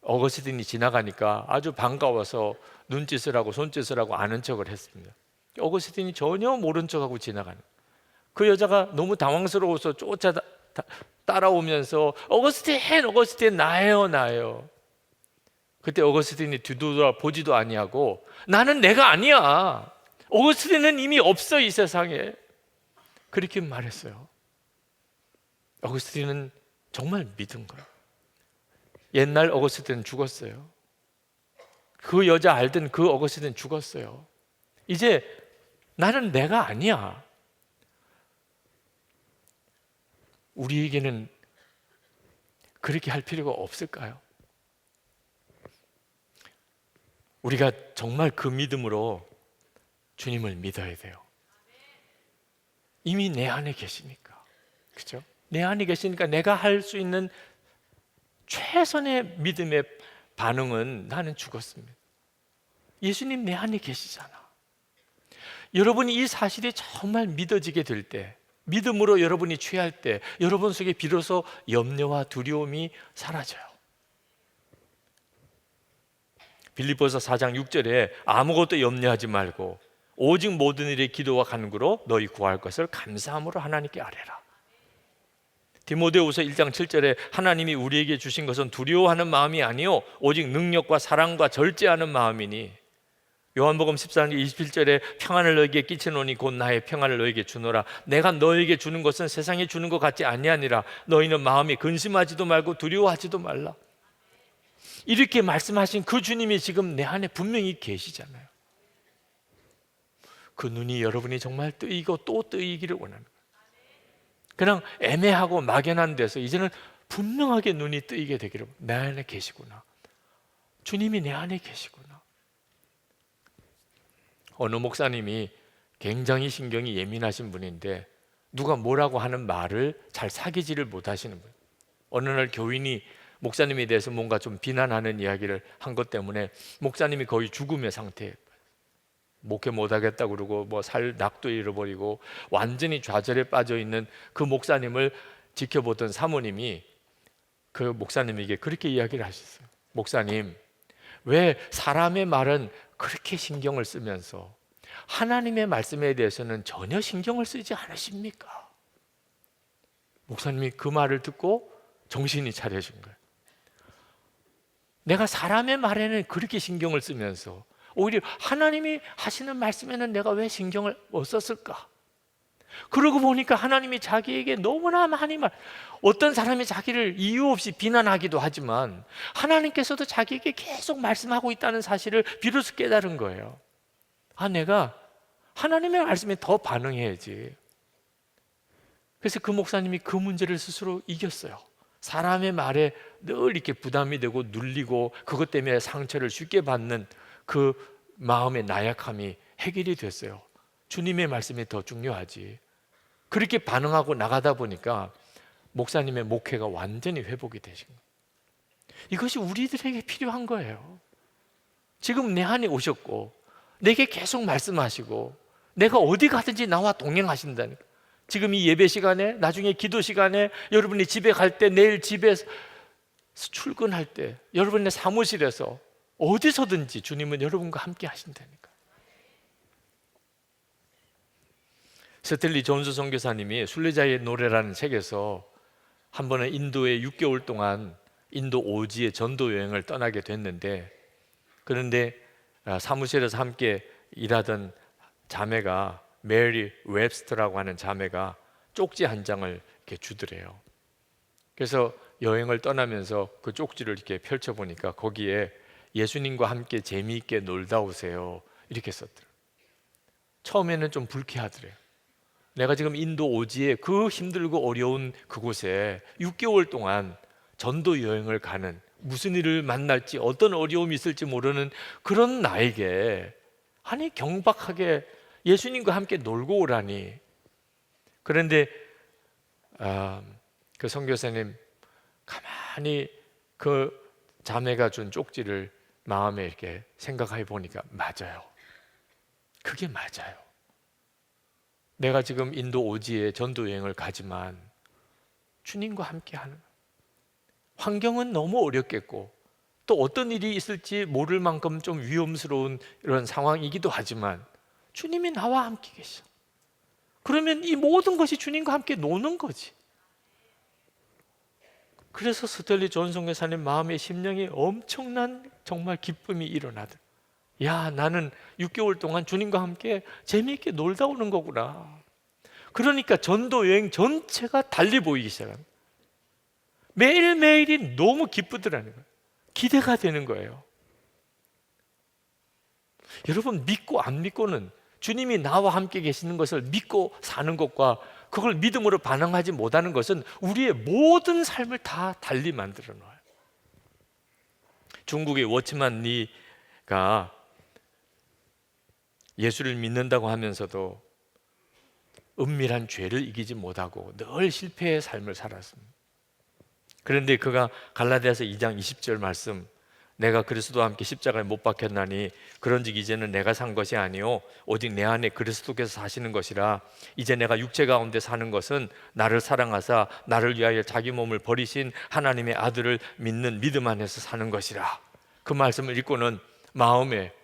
어거스틴이 지나가니까 아주 반가워서 눈짓을 하고 손짓을 하고 아는 척을 했습니다. 어거스틴이 전혀 모른 척하고 지나가는, 그 여자가 너무 당황스러워서 따라오면서 어거스틴 나예요. 그때 어거스틴이 뒤돌아 보지도 아니하고 나는 내가 아니야. 어거스틴은 이미 없어 이 세상에. 그렇게 말했어요. 어거스틴은 정말 믿은 거예요. 옛날 어거스틴은 죽었어요. 그 여자 알던 그 어거스틴은 죽었어요. 이제 나는 내가 아니야. 우리에게는 그렇게 할 필요가 없을까요? 우리가 정말 그 믿음으로 주님을 믿어야 돼요. 이미 내 안에 계시니까. 그렇죠? 내 안에 계시니까 내가 할 수 있는 최선의 믿음의 반응은 나는 죽었습니다. 예수님 내 안에 계시잖아. 여러분이 이 사실이 정말 믿어지게 될 때, 믿음으로 여러분이 취할 때 여러분 속에 비로소 염려와 두려움이 사라져요. 빌립보서 4장 6절에 아무것도 염려하지 말고 오직 모든 일에 기도와 간구로 너희 구할 것을 감사함으로 하나님께 아뢰라. 디모데후서 1장 7절에 하나님이 우리에게 주신 것은 두려워하는 마음이 아니요 오직 능력과 사랑과 절제하는 마음이니. 요한복음 14장 27절에 평안을 너에게 끼치노니 곧 나의 평안을 너에게 주노라. 내가 너에게 주는 것은 세상에 주는 것 같지 아니하니라. 너희는 마음이 근심하지도 말고 두려워하지도 말라. 이렇게 말씀하신 그 주님이 지금 내 안에 분명히 계시잖아요. 그 눈이 여러분이 정말 뜨이고 또 뜨이기를 원하는 거예요. 그냥 애매하고 막연한 데서 이제는 분명하게 눈이 뜨이게 되기를. 내 안에 계시구나. 주님이 내 안에 계시구나. 어느 목사님이 굉장히 신경이 예민하신 분인데 누가 뭐라고 하는 말을 잘 사귀지를 못하시는 분. 어느 날 교인이 목사님에 대해서 뭔가 좀 비난하는 이야기를 한 것 때문에 목사님이 거의 죽음의 상태에, 목회 못하겠다 그러고 뭐 살 낙도 잃어버리고 완전히 좌절에 빠져 있는 그 목사님을 지켜보던 사모님이 그 목사님에게 그렇게 이야기를 하셨어요. 목사님, 왜 사람의 말은 그렇게 신경을 쓰면서 하나님의 말씀에 대해서는 전혀 신경을 쓰지 않으십니까? 목사님이 그 말을 듣고 정신이 차려진 거예요. 내가 사람의 말에는 그렇게 신경을 쓰면서 오히려 하나님이 하시는 말씀에는 내가 왜 신경을 못 썼을까? 그러고 보니까 하나님이 자기에게 너무나 많이 어떤 사람이 자기를 이유 없이 비난하기도 하지만 하나님께서도 자기에게 계속 말씀하고 있다는 사실을 비로소 깨달은 거예요. 아, 내가 하나님의 말씀에 더 반응해야지. 그래서 그 목사님이 그 문제를 스스로 이겼어요. 사람의 말에 늘 이렇게 부담이 되고 눌리고 그것 때문에 상처를 쉽게 받는 그 마음의 나약함이 해결이 됐어요. 주님의 말씀이 더 중요하지. 그렇게 반응하고 나가다 보니까 목사님의 목회가 완전히 회복이 되신 거예요. 이것이 우리들에게 필요한 거예요. 지금 내 안에 오셨고 내게 계속 말씀하시고 내가 어디 가든지 나와 동행하신다니까. 지금 이 예배 시간에, 나중에 기도 시간에, 여러분이 집에 갈 때, 내일 집에서 출근할 때, 여러분의 사무실에서 어디서든지 주님은 여러분과 함께 하신다니까. 스텔리 존스 선교사님이 순례자의 노래라는 책에서 한 번은 인도에 6개월 동안 인도 오지에 전도 여행을 떠나게 됐는데, 그런데 사무실에서 함께 일하던 자매가, 메리 웹스터라고 하는 자매가 쪽지 한 장을 이렇게 주더래요. 그래서 여행을 떠나면서 그 쪽지를 이렇게 펼쳐보니까 거기에 예수님과 함께 재미있게 놀다 오세요 이렇게 썼더래요. 처음에는 좀 불쾌하더래요. 내가 지금 인도 오지에 그 힘들고 어려운 그곳에 6개월 동안 전도 여행을 가는, 무슨 일을 만날지 어떤 어려움이 있을지 모르는 그런 나에게 아니 경박하게 예수님과 함께 놀고 오라니. 그런데 그 선교사님 가만히 그 자매가 준 쪽지를 마음에 이렇게 생각해 보니까 맞아요. 그게 맞아요. 내가 지금 인도 오지에 전도 여행을 가지만 주님과 함께 하는, 환경은 너무 어렵겠고 또 어떤 일이 있을지 모를 만큼 좀 위험스러운 이런 상황이기도 하지만 주님이 나와 함께 계셔. 그러면 이 모든 것이 주님과 함께 노는 거지. 그래서 스텔리 존슨 교사님 마음의 심령이 엄청난 정말 기쁨이 일어나더라. 야, 나는 6개월 동안 주님과 함께 재미있게 놀다 오는 거구나. 그러니까 전도 여행 전체가 달리 보이기 시작합니다. 매일매일이 너무 기쁘더라는 거예요. 기대가 되는 거예요. 여러분, 믿고 안 믿고는, 주님이 나와 함께 계시는 것을 믿고 사는 것과 그걸 믿음으로 반응하지 못하는 것은 우리의 모든 삶을 다 달리 만들어 놓아요. 중국의 워치만 리가 예수를 믿는다고 하면서도 은밀한 죄를 이기지 못하고 늘 실패의 삶을 살았습니다. 그런데 그가 갈라디아서 2장 20절 말씀, 내가 그리스도와 함께 십자가에 못 박혔나니 그런즉 이제는 내가 산 것이 아니요 오직 내 안에 그리스도께서 사시는 것이라. 이제 내가 육체 가운데 사는 것은 나를 사랑하사 나를 위하여 자기 몸을 버리신 하나님의 아들을 믿는 믿음 안에서 사는 것이라. 그 말씀을 읽고는 마음에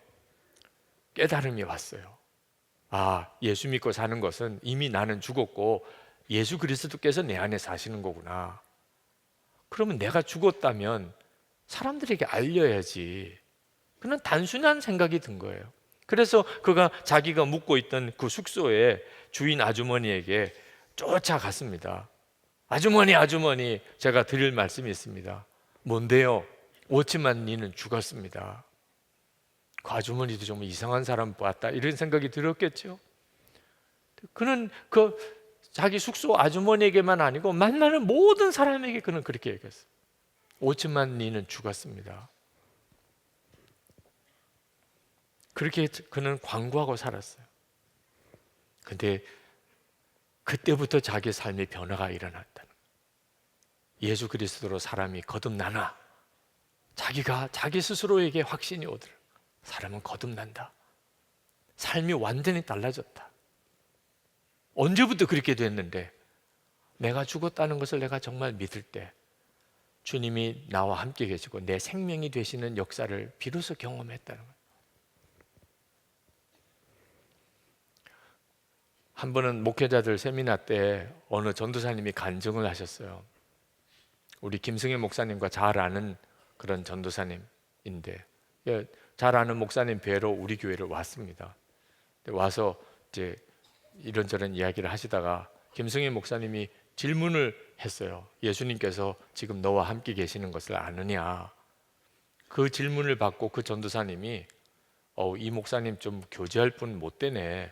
깨달음이 왔어요. 아, 예수 믿고 사는 것은 이미 나는 죽었고 예수 그리스도께서 내 안에 사시는 거구나. 그러면 내가 죽었다면 사람들에게 알려야지. 그는 단순한 생각이 든 거예요. 그래서 그가 자기가 묵고 있던 그 숙소에 주인 아주머니에게 쫓아갔습니다. 아주머니, 아주머니, 제가 드릴 말씀이 있습니다. 뭔데요? 워치만 니는 죽었습니다. 그 아주머니도 좀 이상한 사람 봤다 이런 생각이 들었겠죠. 그는 그 자기 숙소 아주머니에게만 아니고 만나는 모든 사람에게 그는 그렇게 얘기했어요. 5천만 리는 죽었습니다. 그렇게 그는 광고하고 살았어요. 근데 그때부터 자기 삶의 변화가 일어났다는 거예요. 예수 그리스도로 사람이 거듭나나, 자기가 자기 스스로에게 확신이 오더라. 사람은 거듭난다. 삶이 완전히 달라졌다. 언제부터 그렇게 됐는데, 내가 죽었다는 것을 내가 정말 믿을 때 주님이 나와 함께 계시고 내 생명이 되시는 역사를 비로소 경험했다는 거예요. 한 번은 목회자들 세미나 때 어느 전도사님이 간증을 하셨어요. 우리 김승혜 목사님과 잘 아는 그런 전도사님인데, 잘 아는 목사님 뵈러 우리 교회를 왔습니다. 와서 이제 이런저런 이야기를 하시다가 김승혜 목사님이 질문을 했어요. 예수님께서 지금 너와 함께 계시는 것을 아느냐? 그 질문을 받고 그 전도사님이 이 목사님 좀 교제할 분 못 되네,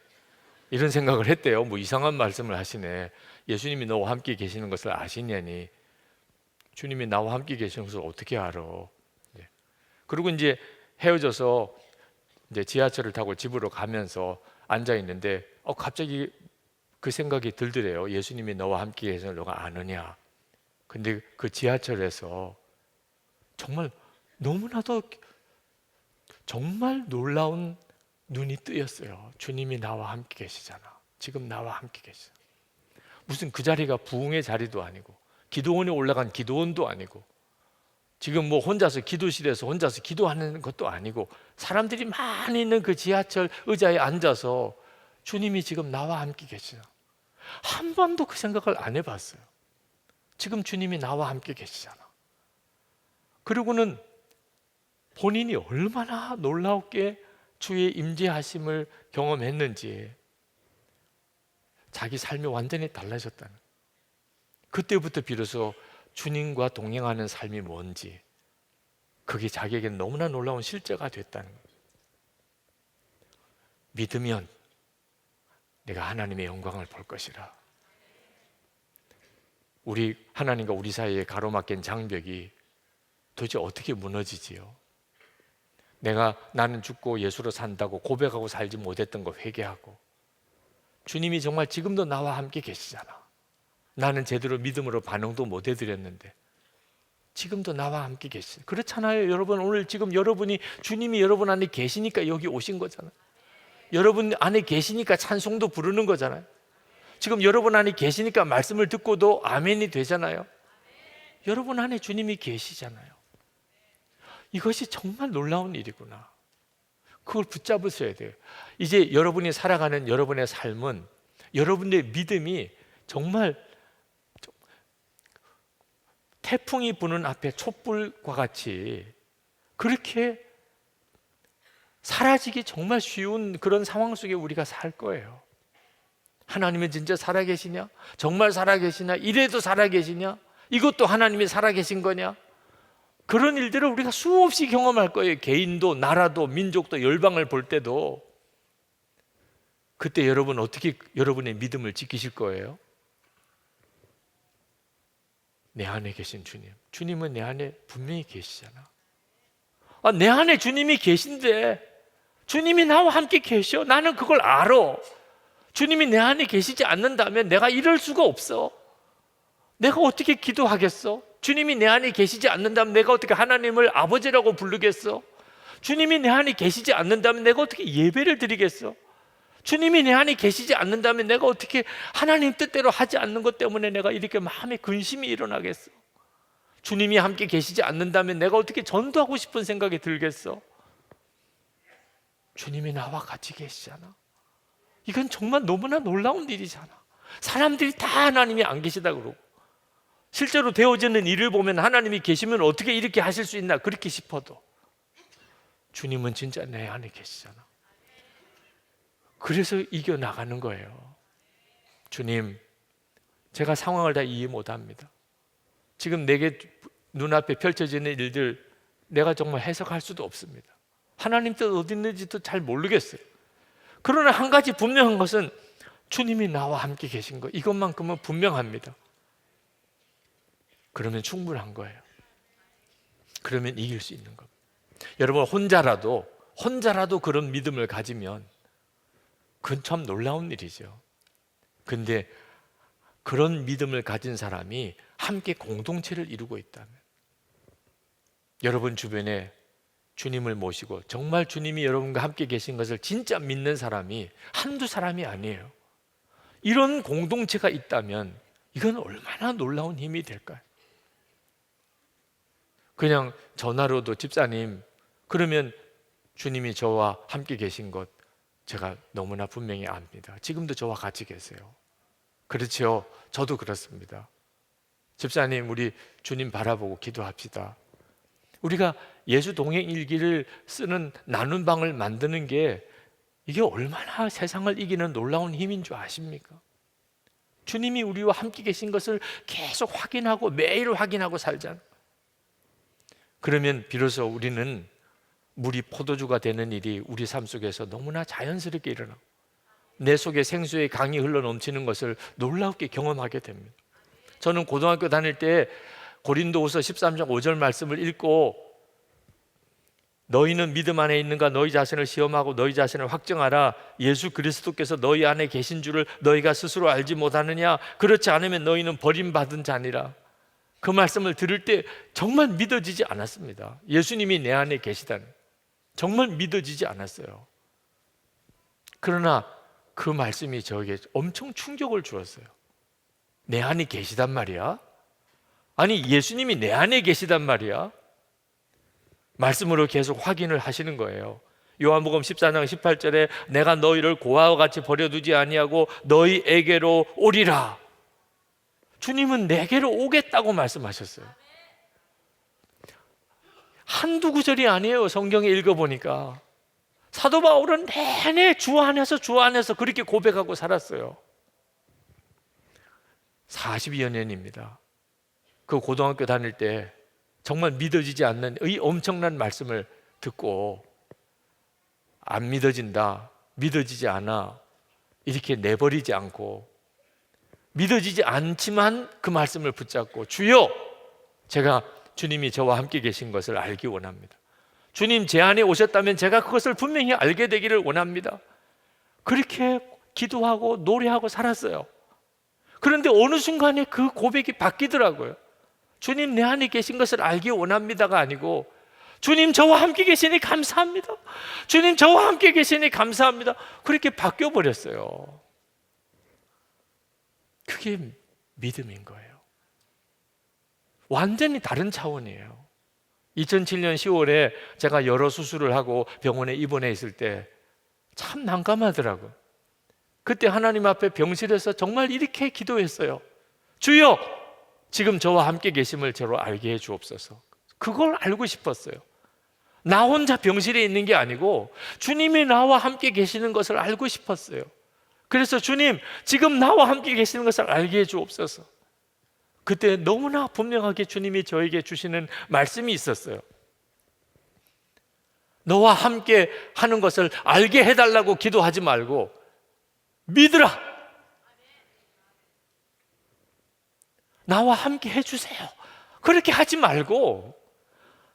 이런 생각을 했대요. 뭐 이상한 말씀을 하시네. 예수님이 너와 함께 계시는 것을 아시냐니. 주님이 나와 함께 계시는 것을 어떻게 알아? 그리고 이제 헤어져서 이제 지하철을 타고 집으로 가면서 앉아 있는데 갑자기 그 생각이 들더래요. 예수님이 너와 함께 계시는 걸 너가 아느냐? 근데 그 지하철에서 정말 너무나도 정말 놀라운 눈이 뜨였어요. 주님이 나와 함께 계시잖아. 지금 나와 함께 계시잖아. 무슨 그 자리가 부흥의 자리도 아니고 기도원에 올라간 기도원도 아니고 지금 뭐 혼자서 기도실에서 혼자서 기도하는 것도 아니고 사람들이 많이 있는 그 지하철 의자에 앉아서 주님이 지금 나와 함께 계시잖아. 한 번도 그 생각을 안 해봤어요. 지금 주님이 나와 함께 계시잖아. 그리고는 본인이 얼마나 놀랍게 주의 임재하심을 경험했는지 자기 삶이 완전히 달라졌다는, 그때부터 비로소 주님과 동행하는 삶이 뭔지 그게 자기에게 너무나 놀라운 실제가 됐다는 거예요. 믿으면 내가 하나님의 영광을 볼 것이라. 우리 하나님과 우리 사이에 가로막힌 장벽이 도대체 어떻게 무너지지요? 나는 죽고 예수로 산다고 고백하고 살지 못했던 거 회개하고, 주님이 정말 지금도 나와 함께 계시잖아. 나는 제대로 믿음으로 반응도 못 해드렸는데 지금도 나와 함께 계시. 그렇잖아요 여러분. 오늘 지금 여러분이, 주님이 여러분 안에 계시니까 여기 오신 거잖아요. 여러분 안에 계시니까 찬송도 부르는 거잖아요. 지금 여러분 안에 계시니까 말씀을 듣고도 아멘이 되잖아요. 여러분 안에 주님이 계시잖아요. 이것이 정말 놀라운 일이구나. 그걸 붙잡으셔야 돼요. 이제 여러분이 살아가는 여러분의 삶은, 여러분의 믿음이 정말 태풍이 부는 앞에 촛불과 같이 그렇게 사라지기 정말 쉬운 그런 상황 속에 우리가 살 거예요. 하나님은 진짜 살아계시냐? 정말 살아계시냐? 이래도 살아계시냐? 이것도 하나님이 살아계신 거냐? 그런 일들을 우리가 수없이 경험할 거예요. 개인도, 나라도, 민족도, 열방을 볼 때도. 그때 여러분 어떻게 여러분의 믿음을 지키실 거예요? 내 안에 계신 주님, 주님은 내 안에 분명히 계시잖아. 내 안에 주님이 계신데, 주님이 나와 함께 계셔. 나는 그걸 알아. 주님이 내 안에 계시지 않는다면 내가 이럴 수가 없어. 내가 어떻게 기도하겠어? 주님이 내 안에 계시지 않는다면 내가 어떻게 하나님을 아버지라고 부르겠어? 주님이 내 안에 계시지 않는다면 내가 어떻게 예배를 드리겠어? 주님이 내 안에 계시지 않는다면 내가 어떻게 하나님 뜻대로 하지 않는 것 때문에 내가 이렇게 마음에 근심이 일어나겠어? 주님이 함께 계시지 않는다면 내가 어떻게 전도하고 싶은 생각이 들겠어? 주님이 나와 같이 계시잖아. 이건 정말 너무나 놀라운 일이잖아. 사람들이 다 하나님이 안 계시다 그러고, 실제로 되어지는 일을 보면 하나님이 계시면 어떻게 이렇게 하실 수 있나 그렇게 싶어도 주님은 진짜 내 안에 계시잖아. 그래서 이겨나가는 거예요. 주님, 제가 상황을 다 이해 못합니다. 지금 내게 눈앞에 펼쳐지는 일들 내가 정말 해석할 수도 없습니다. 하나님 뜻 어디 있는지도 잘 모르겠어요. 그러나 한 가지 분명한 것은 주님이 나와 함께 계신 거, 이것만큼은 분명합니다. 그러면 충분한 거예요. 그러면 이길 수 있는 겁니다. 여러분 혼자라도 그런 믿음을 가지면 그건 참 놀라운 일이죠. 근데 그런 믿음을 가진 사람이 함께 공동체를 이루고 있다면, 여러분 주변에 주님을 모시고 정말 주님이 여러분과 함께 계신 것을 진짜 믿는 사람이 한두 사람이 아니에요. 이런 공동체가 있다면 이건 얼마나 놀라운 힘이 될까요? 그냥 전화로도 집사님, 그러면 주님이 저와 함께 계신 것 제가 너무나 분명히 압니다. 지금도 저와 같이 계세요. 그렇죠. 저도 그렇습니다. 집사님, 우리 주님 바라보고 기도합시다. 우리가 예수 동행 일기를 쓰는 나눔 방을 만드는 게 이게 얼마나 세상을 이기는 놀라운 힘인 줄 아십니까? 주님이 우리와 함께 계신 것을 계속 확인하고 매일 확인하고 살잖아요. 그러면 비로소 우리는 물이 포도주가 되는 일이 우리 삶 속에서 너무나 자연스럽게 일어나고 내 속에 생수의 강이 흘러 넘치는 것을 놀랍게 경험하게 됩니다. 저는 고등학교 다닐 때 고린도후서 13장 5절 말씀을 읽고, 너희는 믿음 안에 있는가 너희 자신을 시험하고 너희 자신을 확증하라. 예수 그리스도께서 너희 안에 계신 줄을 너희가 스스로 알지 못하느냐? 그렇지 않으면 너희는 버림받은 자니라. 그 말씀을 들을 때 정말 믿어지지 않았습니다. 예수님이 내 안에 계시다는, 정말 믿어지지 않았어요. 그러나 그 말씀이 저에게 엄청 충격을 주었어요. 내 안에 계시단 말이야? 아니, 예수님이 내 안에 계시단 말이야? 말씀으로 계속 확인을 하시는 거예요. 요한복음 14장 18절에 내가 너희를 고아와 같이 버려두지 아니하고 너희에게로 오리라. 주님은 내게로 오겠다고 말씀하셨어요. 한두 구절이 아니에요. 성경에 읽어보니까 사도 바울은 내내 주 안에서 그렇게 고백하고 살았어요. 40여 년입니다. 그 고등학교 다닐 때 정말 믿어지지 않는 이 엄청난 말씀을 듣고 안 믿어진다, 믿어지지 않아 이렇게 내버리지 않고, 믿어지지 않지만 그 말씀을 붙잡고, 주여, 제가 주님이 저와 함께 계신 것을 알기 원합니다. 주님 제 안에 오셨다면 제가 그것을 분명히 알게 되기를 원합니다. 그렇게 기도하고 노래하고 살았어요. 그런데 어느 순간에 그 고백이 바뀌더라고요. 주님 내 안에 계신 것을 알기 원합니다가 아니고, 주님 저와 함께 계시니 감사합니다. 주님 저와 함께 계시니 감사합니다. 그렇게 바뀌어 버렸어요. 그게 믿음인 거예요. 완전히 다른 차원이에요. 2007년 10월에 제가 여러 수술을 하고 병원에 입원해 있을 때 참 난감하더라고요. 그때 하나님 앞에 병실에서 정말 이렇게 기도했어요. 주여, 지금 저와 함께 계심을 저로 알게 해 주옵소서. 그걸 알고 싶었어요. 나 혼자 병실에 있는 게 아니고 주님이 나와 함께 계시는 것을 알고 싶었어요. 그래서 주님, 지금 나와 함께 계시는 것을 알게 해 주옵소서. 그때 너무나 분명하게 주님이 저에게 주시는 말씀이 있었어요. 너와 함께 하는 것을 알게 해달라고 기도하지 말고 믿으라. 나와 함께 해주세요. 그렇게 하지 말고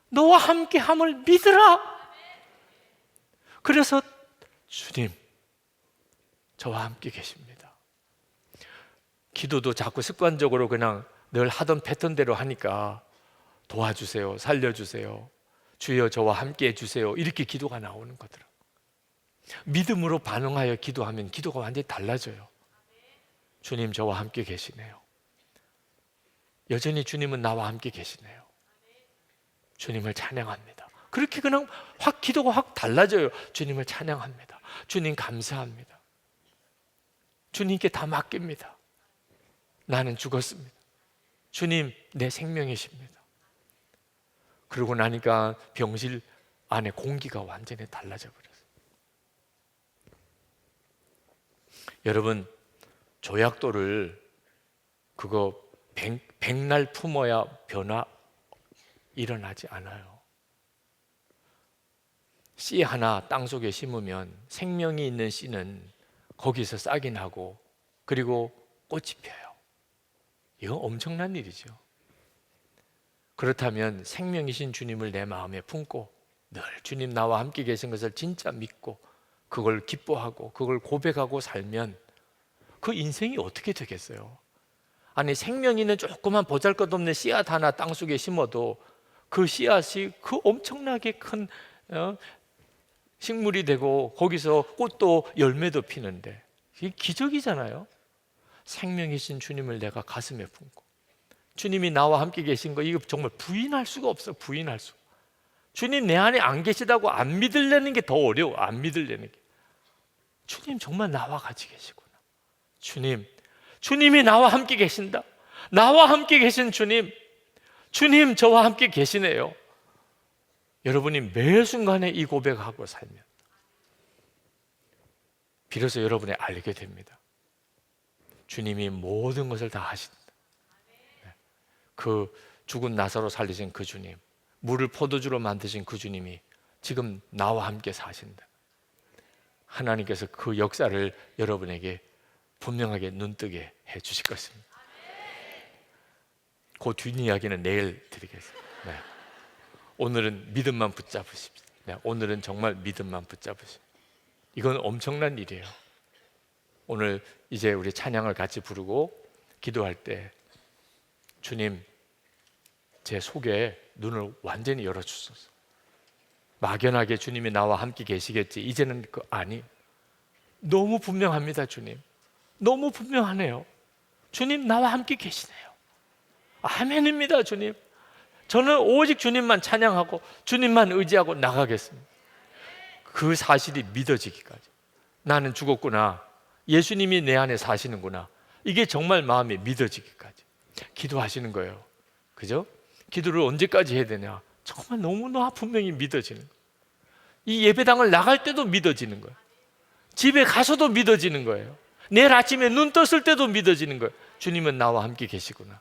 너와 함께 함을 믿으라. 그래서 주님, 저와 함께 계십니다. 기도도 자꾸 습관적으로 그냥 늘 하던 패턴대로 하니까 도와주세요, 살려주세요, 주여 저와 함께 해주세요, 이렇게 기도가 나오는 거더라. 믿음으로 반응하여 기도하면 기도가 완전히 달라져요. 주님 저와 함께 계시네요. 여전히 주님은 나와 함께 계시네요. 주님을 찬양합니다. 그렇게 그냥 확 기도가 확 달라져요. 주님을 찬양합니다. 주님 감사합니다. 주님께 다 맡깁니다. 나는 죽었습니다. 주님 내 생명이십니다. 그러고 나니까 병실 안에 공기가 완전히 달라져 버렸어요. 여러분, 조약돌을 그거 백날 품어야 변화 일어나지 않아요. 씨 하나 땅속에 심으면 생명이 있는 씨는 거기서 싹이 나고 그리고 꽃이 펴요. 이건 엄청난 일이죠. 그렇다면 생명이신 주님을 내 마음에 품고 늘 주님 나와 함께 계신 것을 진짜 믿고 그걸 기뻐하고 그걸 고백하고 살면 그 인생이 어떻게 되겠어요? 아니, 생명 있는 조그만 보잘것없는 씨앗 하나 땅속에 심어도 그 씨앗이 그 엄청나게 큰 식물이 되고 거기서 꽃도 열매도 피는데 이게 기적이잖아요. 생명이신 주님을 내가 가슴에 품고 주님이 나와 함께 계신 거, 이거 정말 부인할 수가 없어. 부인할 수. 주님 내 안에 안 계시다고 안 믿으려는 게 더 어려워. 안 믿으려는 게. 주님 정말 나와 같이 계시구나. 주님이 나와 함께 계신다. 나와 함께 계신 주님 저와 함께 계시네요. 여러분이 매 순간에 이 고백하고 살면 비로소 여러분이 알게 됩니다. 주님이 모든 것을 다 하신다. 그 죽은 나사로 살리신 그 주님, 물을 포도주로 만드신 그 주님이 지금 나와 함께 사신다. 하나님께서 그 역사를 여러분에게 분명하게 눈뜨게 해 주실 것입니다. 그 뒷이야기는 내일 드리겠습니다. 네. 오늘은 믿음만 붙잡으십시오. 네. 오늘은 정말 믿음만 붙잡으십시오. 이건 엄청난 일이에요. 오늘 이제 우리 찬양을 같이 부르고 기도할 때 주님 제 속에 눈을 완전히 열어주소서. 막연하게 주님이 나와 함께 계시겠지, 이제는 아니, 너무 분명합니다. 주님 너무 분명하네요. 주님 나와 함께 계시네요. 아멘입니다. 주님, 저는 오직 주님만 찬양하고 주님만 의지하고 나가겠습니다. 그 사실이 믿어지기까지. 나는 죽었구나, 예수님이 내 안에 사시는구나, 이게 정말 마음이 믿어지기까지 기도하시는 거예요. 그죠? 기도를 언제까지 해야 되냐? 정말 너무나 분명히 믿어지는 거예요. 이 예배당을 나갈 때도 믿어지는 거예요. 집에 가서도 믿어지는 거예요. 내일 아침에 눈 떴을 때도 믿어지는 거예요. 주님은 나와 함께 계시구나.